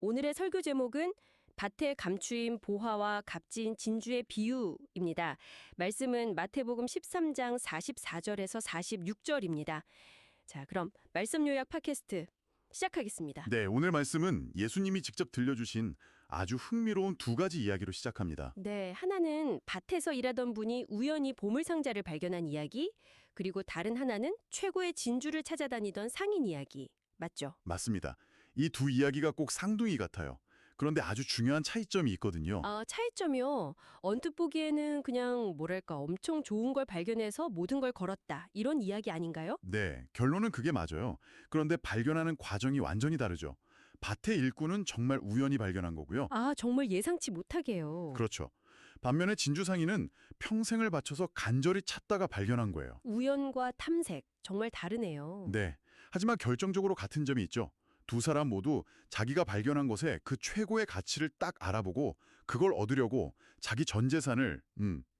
오늘의 설교 제목은 밭에 감추인 보화와 값진 진주의 비유입니다. 말씀은 마태복음 13장 44절에서 46절입니다. 자, 그럼 말씀 요약 팟캐스트 시작하겠습니다. 네, 오늘 말씀은 예수님이 직접 들려주신 아주 흥미로운 두 가지 이야기로 시작합니다. 네, 하나는 밭에서 일하던 분이 우연히 보물상자를 발견한 이야기, 그리고 다른 하나는 최고의 진주를 찾아다니던 상인 이야기. 맞죠? 맞습니다. 이 두 이야기가 꼭 쌍둥이 같아요. 그런데 아주 중요한 차이점이 있거든요. 차이점이요. 언뜻 보기에는 그냥 뭐랄까 엄청 좋은 걸 발견해서 모든 걸 걸었다. 이런 이야기 아닌가요? 네, 결론은 그게 맞아요. 그런데 발견하는 과정이 완전히 다르죠. 밭의 일꾼은 정말 우연히 발견한 거고요. 정말 예상치 못하게요. 그렇죠. 반면에 진주상인은 평생을 바쳐서 간절히 찾다가 발견한 거예요. 우연과 탐색, 정말 다르네요. 네, 하지만 결정적으로 같은 점이 있죠. 두 사람 모두 자기가 발견한 것에 그 최고의 가치를 딱 알아보고 그걸 얻으려고 자기 전 재산을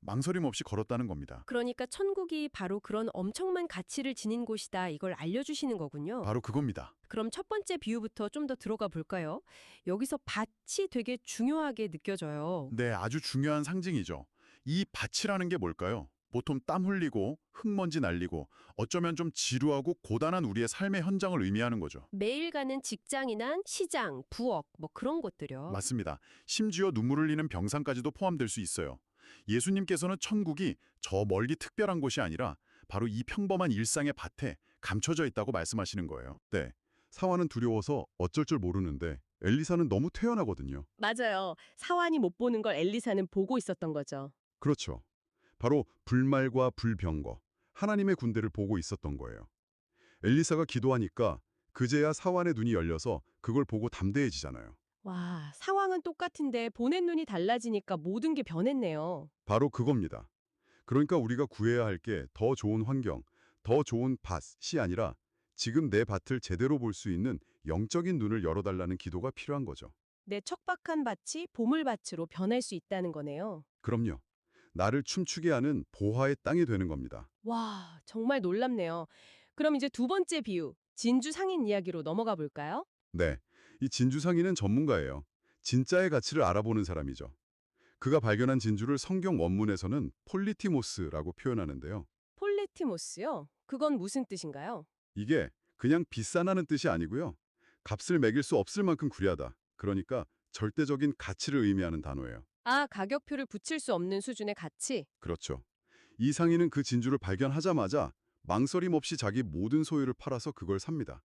망설임 없이 걸었다는 겁니다. 그러니까 천국이 바로 그런 엄청난 가치를 지닌 곳이다. 이걸 알려주시는 거군요. 바로 그겁니다. 그럼 첫 번째 비유부터 좀 더 들어가 볼까요? 여기서 밭이 되게 중요하게 느껴져요. 네, 아주 중요한 상징이죠. 이 밭이라는 게 뭘까요? 보통 땀 흘리고 흙먼지 날리고 어쩌면 좀 지루하고 고단한 우리의 삶의 현장을 의미하는 거죠. 매일 가는 직장이나 시장, 부엌, 뭐 그런 곳들요. 맞습니다. 심지어 눈물 흘리는 병상까지도 포함될 수 있어요. 예수님께서는 천국이 저 멀리 특별한 곳이 아니라 바로 이 평범한 일상의 밭에 감춰져 있다고 말씀하시는 거예요. 네, 사화는 두려워서 어쩔 줄 모르는데 엘리사는 너무 태연하거든요. 맞아요. 사환이 못 보는 걸 엘리사는 보고 있었던 거죠. 그렇죠. 바로 불말과 불병거, 하나님의 군대를 보고 있었던 거예요. 엘리사가 기도하니까 그제야 사환의 눈이 열려서 그걸 보고 담대해지잖아요. 와, 상황은 똑같은데 보는 눈이 달라지니까 모든 게 변했네요. 바로 그겁니다. 그러니까 우리가 구해야 할 게 더 좋은 환경, 더 좋은 밭이 아니라 지금 내 밭을 제대로 볼 수 있는 영적인 눈을 열어달라는 기도가 필요한 거죠. 내 척박한 밭이 보물밭으로 변할 수 있다는 거네요. 그럼요. 나를 춤추게 하는 보화의 땅이 되는 겁니다. 와, 정말 놀랍네요. 그럼 이제 두 번째 비유, 진주 상인 이야기로 넘어가 볼까요? 네, 이 진주상인은 전문가예요. 진짜의 가치를 알아보는 사람이죠. 그가 발견한 진주를 성경 원문에서는 폴리티모스라고 표현하는데요. 폴레티모스요? 그건 무슨 뜻인가요? 이게 그냥 비싸다는 뜻이 아니고요. 값을 매길 수 없을 만큼 귀하다. 그러니까 절대적인 가치를 의미하는 단어예요. 가격표를 붙일 수 없는 수준의 가치? 그렇죠. 이 상인은 그 진주를 발견하자마자 망설임 없이 자기 모든 소유를 팔아서 그걸 삽니다.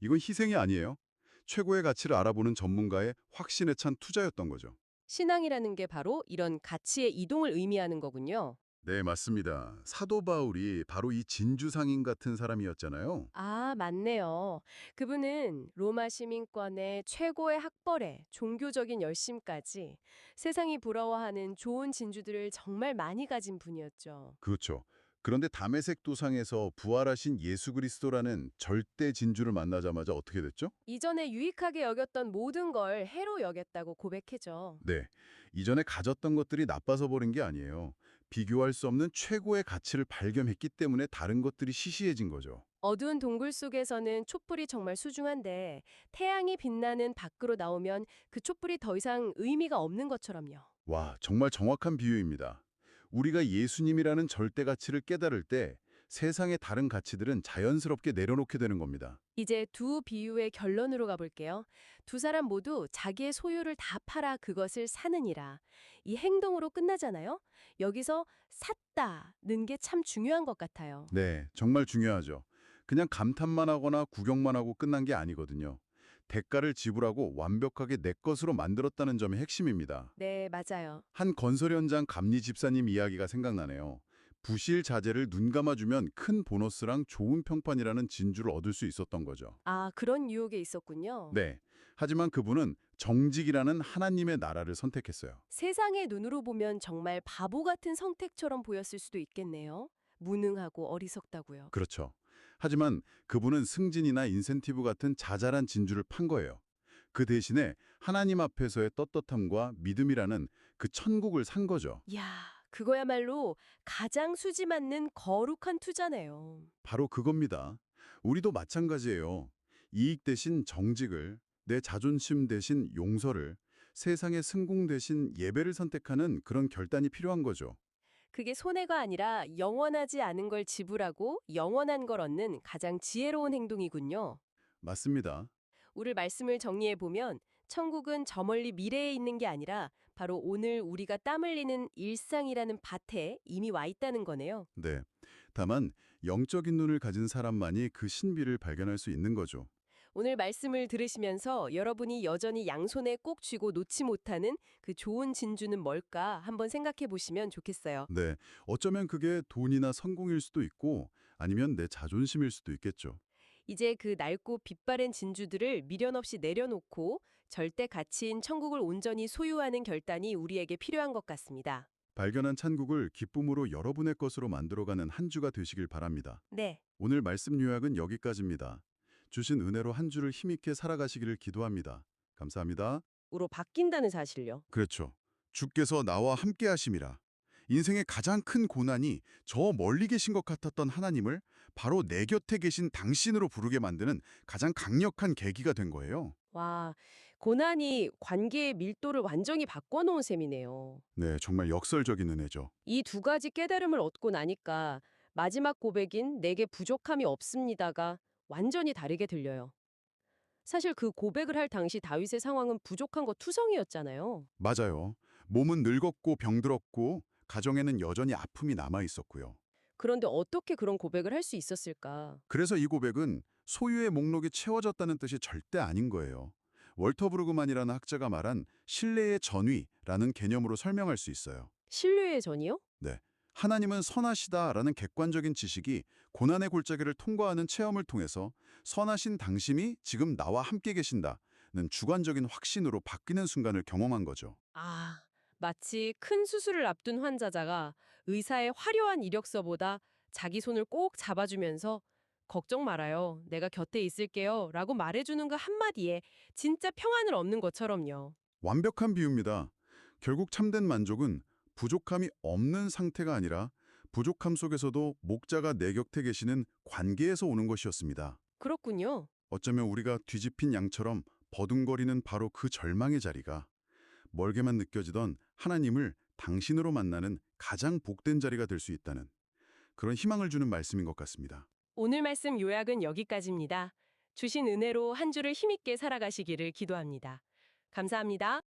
이건 희생이 아니에요. 최고의 가치를 알아보는 전문가의 확신에 찬 투자였던 거죠. 신앙이라는 게 바로 이런 가치의 이동을 의미하는 거군요. 네, 맞습니다. 사도 바울이 바로 이 진주상인 같은 사람이었잖아요. 맞네요. 그분은 로마 시민권의 최고의 학벌에 종교적인 열심까지 세상이 부러워하는 좋은 진주들을 정말 많이 가진 분이었죠. 그렇죠. 그런데 다메섹 도상에서 부활하신 예수 그리스도라는 절대 진주를 만나자마자 어떻게 됐죠? 이전에 유익하게 여겼던 모든 걸 해로 여겼다고 고백해죠. 네, 이전에 가졌던 것들이 나빠서 버린 게 아니에요. 비교할 수 없는 최고의 가치를 발견했기 때문에 다른 것들이 시시해진 거죠. 어두운 동굴 속에서는 촛불이 정말 소중한데 태양이 빛나는 밖으로 나오면 그 촛불이 더 이상 의미가 없는 것처럼요. 와, 정말 정확한 비유입니다. 우리가 예수님이라는 절대 가치를 깨달을 때 세상의 다른 가치들은 자연스럽게 내려놓게 되는 겁니다. 이제 두 비유의 결론으로 가볼게요. 두 사람 모두 자기의 소유를 다 팔아 그것을 사느니라. 이 행동으로 끝나잖아요. 여기서 샀다는 게 참 중요한 것 같아요. 네, 정말 중요하죠. 그냥 감탄만 하거나 구경만 하고 끝난 게 아니거든요. 대가를 지불하고 완벽하게 내 것으로 만들었다는 점이 핵심입니다. 네, 맞아요. 한 건설 현장 감리 집사님 이야기가 생각나네요. 부실 자재를 눈 감아주면 큰 보너스랑 좋은 평판이라는 진주를 얻을 수 있었던 거죠. 그런 유혹에 있었군요. 네. 하지만 그분은 정직이라는 하나님의 나라를 선택했어요. 세상의 눈으로 보면 정말 바보 같은 선택처럼 보였을 수도 있겠네요. 무능하고 어리석다고요. 그렇죠. 하지만 그분은 승진이나 인센티브 같은 자잘한 진주를 판 거예요. 그 대신에 하나님 앞에서의 떳떳함과 믿음이라는 그 천국을 산 거죠. 이야, 그거야말로 가장 수지 맞는 거룩한 투자네요. 바로 그겁니다. 우리도 마찬가지예요. 이익 대신 정직을, 내 자존심 대신 용서를, 세상의 승공 대신 예배를 선택하는 그런 결단이 필요한 거죠. 그게 손해가 아니라 영원하지 않은 걸 지불하고 영원한 걸 얻는 가장 지혜로운 행동이군요. 맞습니다. 오늘 말씀을 정리해 보면 천국은 저 멀리 미래에 있는 게 아니라 바로 오늘 우리가 땀 흘리는 일상이라는 밭에 이미 와 있다는 거네요. 네. 다만 영적인 눈을 가진 사람만이 그 신비를 발견할 수 있는 거죠. 오늘 말씀을 들으시면서 여러분이 여전히 양손에 꼭 쥐고 놓지 못하는 그 좋은 진주는 뭘까 한번 생각해 보시면 좋겠어요. 네. 어쩌면 그게 돈이나 성공일 수도 있고 아니면 내 자존심일 수도 있겠죠. 이제 그 낡고 빛바랜 진주들을 미련 없이 내려놓고 절대 가치인 천국을 온전히 소유하는 결단이 우리에게 필요한 것 같습니다. 발견한 찬국을 기쁨으로 여러분의 것으로 만들어가는 한 주가 되시길 바랍니다. 네. 오늘 말씀 요약은 여기까지입니다. 주신 은혜로 한 주를 힘있게 살아가시기를 기도합니다. 감사합니다. 으로 바뀐다는 사실요. 그렇죠. 주께서 나와 함께 하심이라. 인생의 가장 큰 고난이 저 멀리 계신 것 같았던 하나님을 바로 내 곁에 계신 당신으로 부르게 만드는 가장 강력한 계기가 된 거예요. 와, 고난이 관계의 밀도를 완전히 바꿔놓은 셈이네요. 네, 정말 역설적인 은혜죠. 이 두 가지 깨달음을 얻고 나니까 마지막 고백인 내게 부족함이 없습니다가 완전히 다르게 들려요. 사실 그 고백을 할 당시 다윗의 상황은 부족한 거 투성이었잖아요. 맞아요. 몸은 늙었고 병들었고 가정에는 여전히 아픔이 남아 있었고요. 그런데 어떻게 그런 고백을 할 수 있었을까? 그래서 이 고백은 소유의 목록이 채워졌다는 뜻이 절대 아닌 거예요. 월터 브루그만이라는 학자가 말한 신뢰의 전위라는 개념으로 설명할 수 있어요. 신뢰의 전이요? 네. 하나님은 선하시다라는 객관적인 지식이 고난의 골짜기를 통과하는 체험을 통해서 선하신 당신이 지금 나와 함께 계신다는 주관적인 확신으로 바뀌는 순간을 경험한 거죠. 아, 마치 큰 수술을 앞둔 환자자가 의사의 화려한 이력서보다 자기 손을 꼭 잡아주면서 걱정 말아요. 내가 곁에 있을게요. 라고 말해주는 그 한마디에 진짜 평안을 얻는 것처럼요. 완벽한 비유입니다. 결국 참된 만족은 부족함이 없는 상태가 아니라 부족함 속에서도 목자가 내 곁에 계시는 관계에서 오는 것이었습니다. 그렇군요. 어쩌면 우리가 뒤집힌 양처럼 버둥거리는 바로 그 절망의 자리가 멀게만 느껴지던 하나님을 당신으로 만나는 가장 복된 자리가 될 수 있다는 그런 희망을 주는 말씀인 것 같습니다. 오늘 말씀 요약은 여기까지입니다. 주신 은혜로 한 주를 힘있게 살아가시기를 기도합니다. 감사합니다.